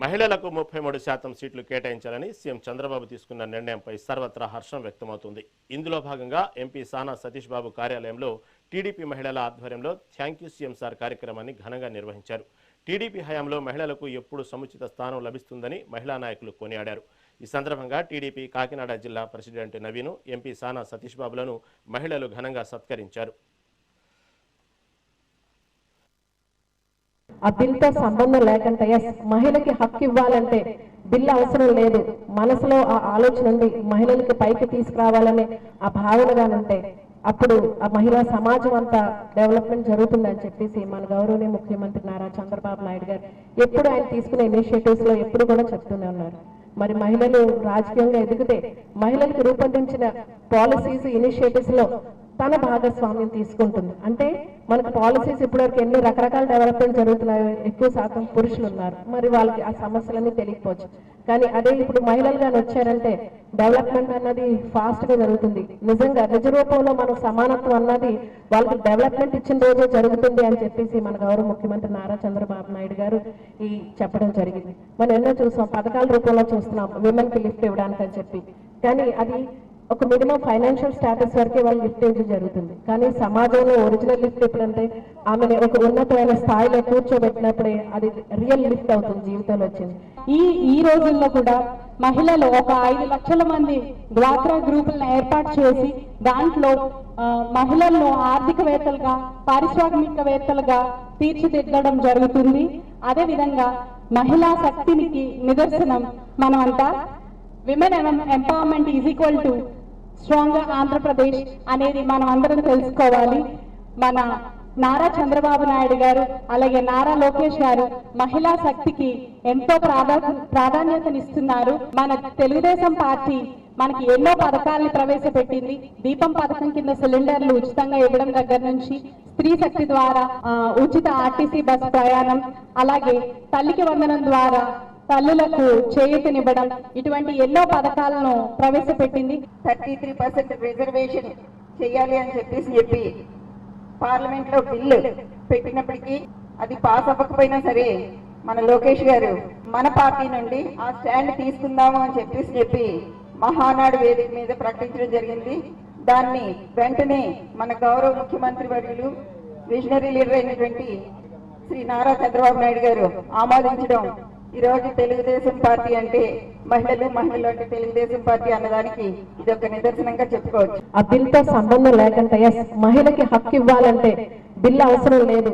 మహిళలకు 33% సీట్లు కేటాయించాలని సీఎం చంద్రబాబు తీసుకున్న నిర్ణయంపై సర్వత్రా హర్షం వ్యక్తమవుతుంది. ఇందులో భాగంగా ఎంపీ సానా సతీష్ బాబు కార్యాలయంలో టీడీపీ మహిళల ఆధ్వర్యంలో థ్యాంక్ యూ సీఎం సార్ కార్యక్రమాన్ని ఘనంగా నిర్వహించారు. టీడీపీ హయాంలో మహిళలకు ఎప్పుడు సముచిత స్థానం లభిస్తుందని మహిళా నాయకులు కొనియాడారు. ఈ సందర్భంగా టీడీపీ కాకినాడ జిల్లా ప్రెసిడెంట్ నవీను, ఎంపీ సానా సతీష్ బాబులను మహిళలు ఘనంగా సత్కరించారు. ఆ బిల్తో సంబంధం లేకంటే మహిళకి హక్కు ఇవ్వాలంటే బిల్ అవసరం లేదు, మనసులో ఆ ఆలోచన ఉంది, మహిళలకి పైకి తీసుకురావాలనే ఆ భావనగానుంటే అప్పుడు ఆ మహిళా సమాజం అంతా డెవలప్మెంట్ జరుగుతుందని చెప్పేసి మన గౌరవనీయ ముఖ్యమంత్రి నారా చంద్రబాబు నాయుడు గారు ఎప్పుడు ఆయన తీసుకునే ఇనిషియేటివ్స్ లో ఎప్పుడు కూడా చెప్తూనే ఉన్నారు. మరి మహిళలు రాజకీయంగా ఎదిగితే మహిళలకు రూపొందించిన పాలసీస్ ఇనిషియేటివ్స్ లో తన భాగస్వామ్యం తీసుకుంటుంది. అంటే మనకు పాలసీస్ ఇప్పటివరకు ఎన్ని రకరకాల డెవలప్మెంట్ జరుగుతున్నాయో ఎక్కువ శాతం పురుషులు ఉన్నారు, మరి వాళ్ళకి ఆ సమస్యలన్నీ తెలియకపోవచ్చు. కానీ అదే ఇప్పుడు మహిళలుగా వచ్చారంటే డెవలప్మెంట్ అన్నది ఫాస్ట్ గా జరుగుతుంది. నిజంగా నిజ రూపంలో మన సమానత్వం అన్నది వాళ్ళకి డెవలప్మెంట్ ఇచ్చిన రోజే జరుగుతుంది అని చెప్పేసి మన గౌరవ ముఖ్యమంత్రి నారా చంద్రబాబు నాయుడు గారు ఈ చెప్పడం జరిగింది. మనం ఎన్నో చూసాం, పథకాల రూపంలో చూస్తున్నాం విమెన్ కి లిఫ్ట్ ఇవ్వడానికి అని చెప్పి. కానీ అది ఒక మినిమం ఫైనాన్షియల్ స్టాటస్ వరకే వాళ్ళు లిఫ్ట్ ఇవ్వడం జరుగుతుంది. కానీ సమాజంలో ఒరిజినల్ లిఫ్ట్ ఎప్పుడంటే ఆమెను ఒక ఉన్నతమైన స్థాయిలో కూర్చోబెట్టినప్పుడే అది రియల్ లిఫ్ట్ అవుతుంది జీవితంలో వచ్చింది. ఈ రోజుల్లో కూడా మహిళలు ఒక 5 లక్షల మంది డ్వాక్రా గ్రూపులను ఏర్పాటు చేసి దాంట్లో మహిళలను ఆర్థికవేత్తలుగా, పారిశ్రామికవేత్తలుగా తీర్చిదిద్దడం జరుగుతుంది. అదేవిధంగా మహిళా శక్తికి నిదర్శనం మనమంతా women empowerment is equal to stronger Andhra Pradesh అనేది మనం అందరం తెలుసుకోవాలి. మన నారా చంద్రబాబు నాయుడు గారు అలాగే నారా లోకేష్ గారు మహిళా శక్తికి ఎంతో ప్రాధాన్యతనిస్తున్నారు. మన తెలుగుదేశం పార్టీ మనకి ఎన్నో పథకాలను ప్రవేశపెట్టింది. దీపం పథకం కింద సిలిండర్లు ఉచితంగా ఇవ్వడం దగ్గర నుంచి, స్త్రీ శక్తి ద్వారా ఉచిత ఆర్టీసీ బస్ ప్రయాణం, అలాగే తల్లికి వందనం ద్వారా తల్లులకు చేయూతనివ్వడం, ఇటువంటి ఎన్నో పథకాలను ప్రవేశపెట్టింది. 33% రిజర్వేషన్ చేయాలి అని చెప్పి పార్లమెంట్ లో బిల్లు పెట్టినప్పటికీ అది పాస్ అవ్వకపోయినా సరే మన లోకేష్ గారు మన పార్టీ నుండి ఆ స్టాండ్ తీసుకుందాము అని చెప్పి మహానాడు వేదిక మీద ప్రకటించడం జరిగింది. దాన్ని వెంటనే మన గౌరవ ముఖ్యమంత్రి వర్యులు, విజనరీ లీడర్ అయినటువంటి శ్రీ నారా చంద్రబాబు నాయుడు గారు ఆమోదించడం ఈ రోజు తెలుగుదేశం పార్టీ అంటే మహిళలు అంటే తెలుగుదేశం పార్టీ అన్నదానికి ఇది ఒక నిదర్శనంగా చెప్పుకోవచ్చు. ఆ బిల్తో సంబంధం లేకంటే మహిళకి హక్కు ఇవ్వాలంటే బిల్ అవసరం లేదు,